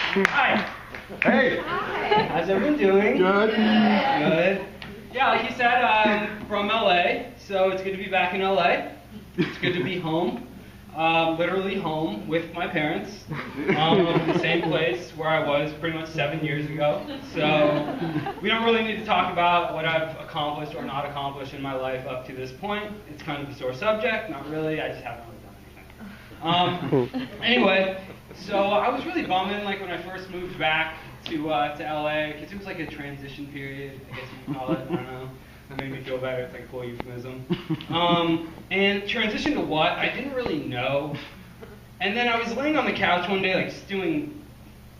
Hi. Hey. How's everyone doing? Good. Good. Yeah, like you said, I'm from LA, so it's good to be back in LA. It's good to be home. Literally home with my parents. The same place where I was pretty much 7 years ago. So we don't really need to talk about what I've accomplished or not accomplished in my life up to this point. It's kind of a sore subject. Not really. I just haven't really done anything. Anyway, so I was really bumming like when I first moved back to LA, because it was like a transition period, I guess you could call it. I don't know. That made me feel better. It's like a cool euphemism. And transition to what? I didn't really know. And then I was laying on the couch one day, like just doing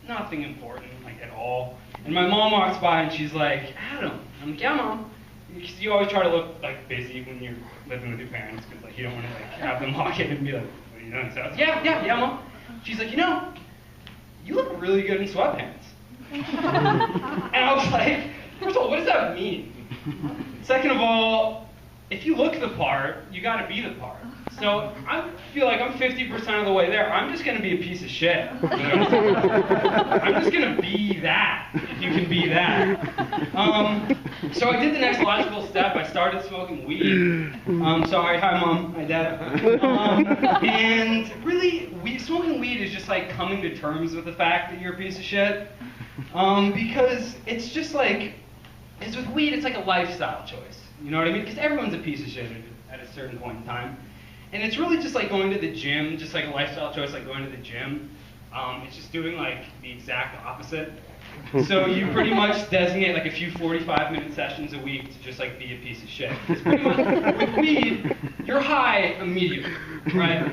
nothing important, like at all. And my mom walks by and she's like, Adam. I'm like, yeah, Mom. Because you always try to look like busy when you're living with your parents, because like you don't want to like have them walk in and be like, what are you doing? So I was, yeah, Mom. She's like, you look really good in sweatpants. And I was like, first of all, what does that mean? Second of all, if you look the part, you got to be the part. So I feel like I'm 50% of the way there. I'm just going to be a piece of shit. You know? I'm just going to be that, if you can be that. So I did the next logical step. I started smoking weed. Sorry, hi Mom, hi Dad. And really, smoking weed is just like coming to terms with the fact that you're a piece of shit. Because it's just like, it's with weed, it's like a lifestyle choice. You know what I mean? Because everyone's a piece of shit at a certain point in time. And it's really just like going to the gym, just like a lifestyle choice, like going to the gym. It's just doing like the exact opposite. So you pretty much designate like a few 45-minute sessions a week to just like be a piece of shit. Because pretty much with weed, you're high immediately, right?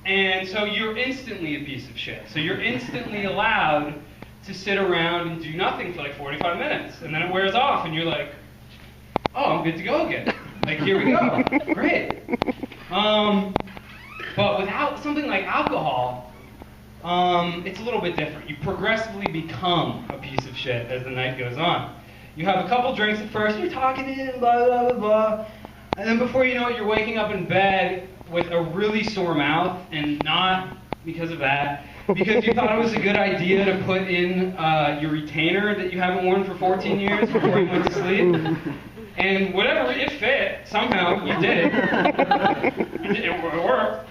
And so you're instantly a piece of shit. So you're instantly allowed to sit around and do nothing for like 45 minutes. And then it wears off and you're like, oh, I'm good to go again. Like, here we go. Great. But without something like alcohol, it's a little bit different. You progressively become a piece of shit as the night goes on. You have a couple drinks at first, you're talking in, blah, blah, blah, blah. And then before you know it, you're waking up in bed with a really sore mouth, and not because of that, because you thought it was a good idea to put in your retainer that you haven't worn for 14 years before you went to sleep. And whatever, it fit. Somehow, you did it. It worked.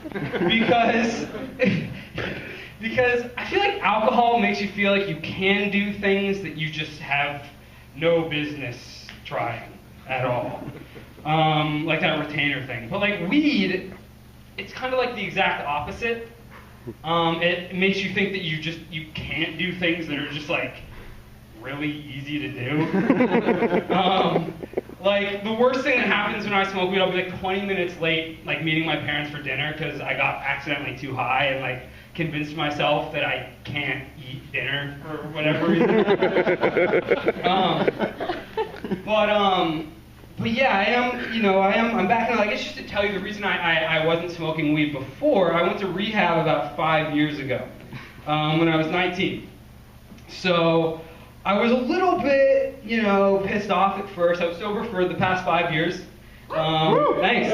Because I feel like alcohol makes you feel like you can do things that you just have no business trying at all. Like that retainer thing. But like weed, it's kind of like the exact opposite. It makes you think that you can't do things that are just like really easy to do. Like the worst thing that happens when I smoke weed, I'll be like 20 minutes late, like meeting my parents for dinner because I got accidentally too high and like convinced myself that I can't eat dinner for whatever reason. But yeah, I'm back now. I guess just to tell you the reason I wasn't smoking weed before, I went to rehab about 5 years ago, when I was 19. So I was a little bit, pissed off at first. I was sober for the past 5 years. Thanks.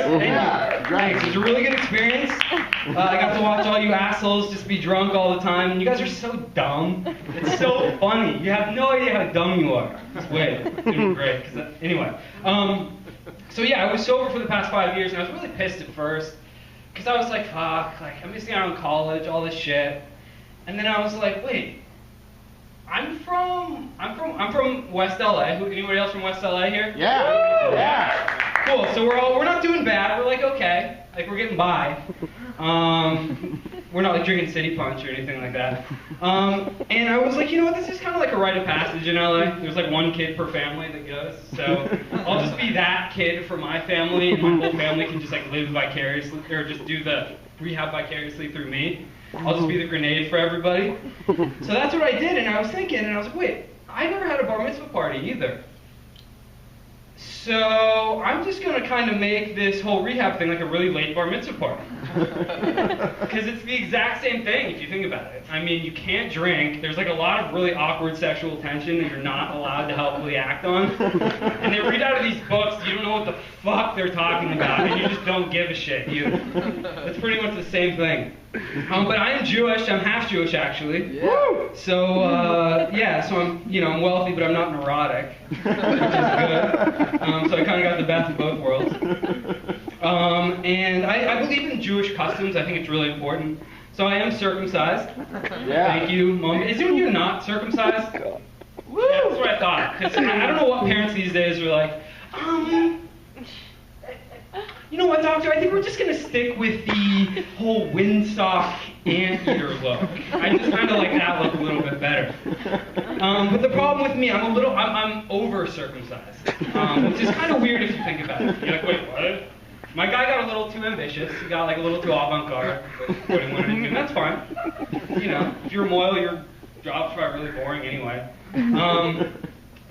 Thanks. It was a really good experience. I got to watch all you assholes just be drunk all the time, and you guys are so dumb. It's so funny. You have no idea how dumb you are. It's weird. It's gonna be great. Anyway, so yeah, I was sober for the past 5 years, and I was really pissed at first because I was like, fuck, like I'm missing out on college, all this shit, and then I was like, wait. I'm from West LA. Anybody else from West LA here? Yeah. Cool. So we're not doing bad. We're like okay. Like we're getting by. We're not like drinking City Punch or anything like that. And I was like, this is kind of like a rite of passage in LA. There's like one kid per family that goes. So I'll just be that kid for my family, and my whole family can just like live vicariously or just do the rehab vicariously through me. I'll just be the grenade for everybody. So that's what I did, and I was thinking, and I was like, wait, I never had a bar mitzvah party either. So I'm just going to kind of make this whole rehab thing like a really late bar mitzvah party. Because it's the exact same thing if you think about it. I mean, you can't drink. There's like a lot of really awkward sexual tension that you're not allowed to helpfully act on. And they read out of these books, you don't know what the fuck they're talking about, and you just don't give a shit either. It's pretty much the same thing. But I am Jewish. I'm half Jewish, actually. Yeah. So yeah, so I'm wealthy, but I'm not neurotic, which is good. So I kind of got the best of both worlds. And I believe in Jewish customs. I think it's really important. So I am circumcised. Yeah. Thank you, Mom. Isn't you not circumcised? Woo! Yeah, that's what I thought. Because I don't know what parents these days are like. You know what, doctor? I think we're just gonna stick with the whole windsock anteater look. I just kind of like that look a little bit better. But the problem with me, I'm over circumcised, which is kind of weird if you think about it. You're like, wait, what? My guy got a little too ambitious. He got like a little too avant-garde with what he wanted to do. And that's fine. You know, if you're a mohel, your job's probably really boring anyway.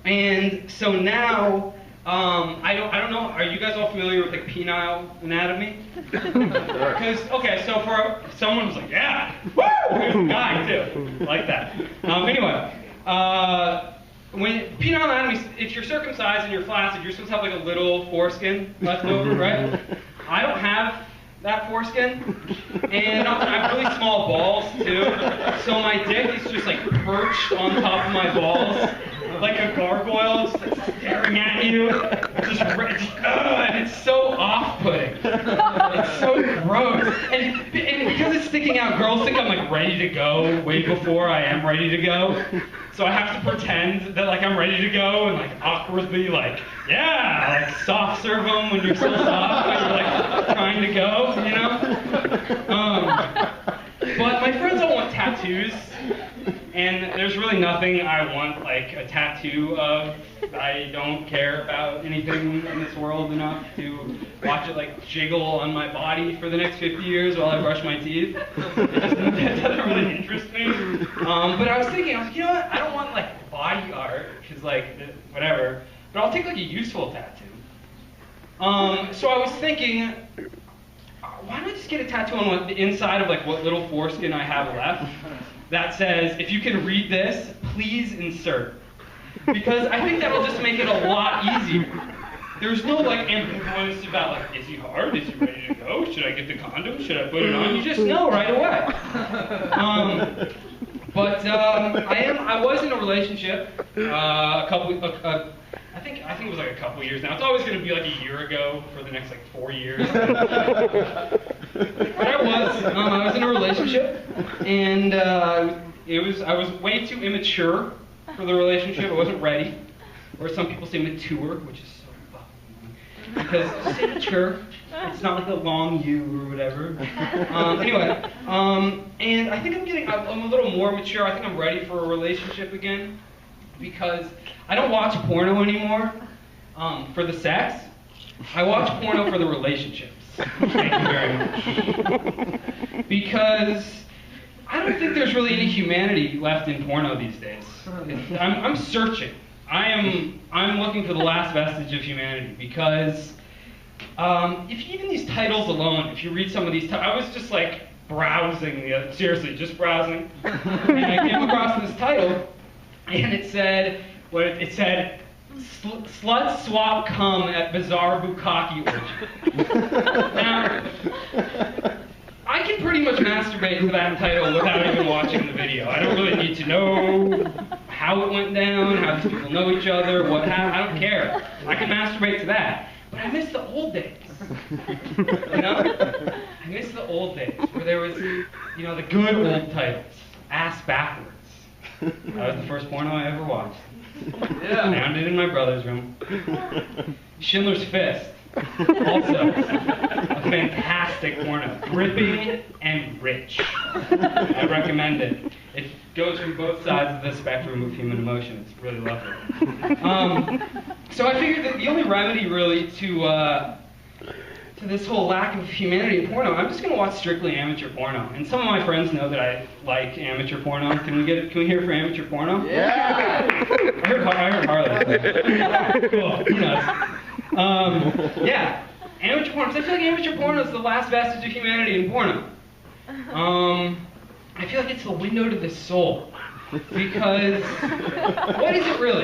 And so now. I don't know. Are you guys all familiar with like penile anatomy? Because okay, so for someone who's like, yeah, woo, there's a guy too, like that. Anyway, when penile anatomy, if you're circumcised and you're flaccid, you're supposed to have like a little foreskin left over, right? I don't have that foreskin, and I have really small balls too. So my dick is just like perched on top of my balls. Like a gargoyle, just like staring at you, and it's so off-putting. It's so gross, and because it's sticking out, girls think I'm like ready to go way before I am ready to go. So I have to pretend that like I'm ready to go and like awkwardly like, yeah, like soft serve them when you're so soft when you're like trying to go, you know. But my friends all want tattoos. And there's really nothing I want like a tattoo of. I don't care about anything in this world enough to watch it like jiggle on my body for the next 50 years while I brush my teeth. That doesn't really interest me. But I was like, you know what? I don't want like body art, because like, whatever. But I'll take like a useful tattoo. So I was thinking, why not just get a tattoo on the inside of like what little foreskin I have left? That says, if you can read this, please insert. Because I think that'll just make it a lot easier. There's no like ambivalence about like, is he hard? Is he ready to go? Should I get the condom? Should I put it on? You just know right away. I was in a relationship I think it was like a couple years now. It's always going to be like a year ago for the next like 4 years. But I was in a relationship, and I was way too immature for the relationship. I wasn't ready, or some people say mature, which is so fucking annoying. Because just say mature. It's not like a long U or whatever. Anyway, and I think I'm a little more mature. I think I'm ready for a relationship again, because I don't watch porno anymore for the sex. I watch porno for the relationships. Thank you very much. Because I don't think there's really any humanity left in porno these days. I'm searching. I'm looking for the last vestige of humanity, because if even these titles alone, if you read some of these I was just like browsing, seriously, just browsing, and I came across this title, and it said, Slut swap cum at bizarre bukkake orgy. Now, I can pretty much masturbate to that title without even watching the video. I don't really need to know how it went down, how these people know each other, what happened. I don't care. I can masturbate to that. But I miss the old days. You know? I miss the old days where there was, the good old titles. Ass Backwards. That was the first porno I ever watched. Yeah. Found it in my brother's room. Schindler's Fist. Also, a fantastic porno. Gripping and rich. I recommend it. It goes from both sides of the spectrum of human emotion. It's really lovely. So I figured that the only remedy really to this whole lack of humanity in porno, I'm just going to watch strictly amateur porno. And some of my friends know that I like amateur porno. Can we hear for amateur porno? Yeah! I heard Harley. Cool. He knows. Yeah. Amateur porno. Because I feel like amateur porno is the last vestige of humanity in porno. I feel like it's the window to the soul. Because what is it really?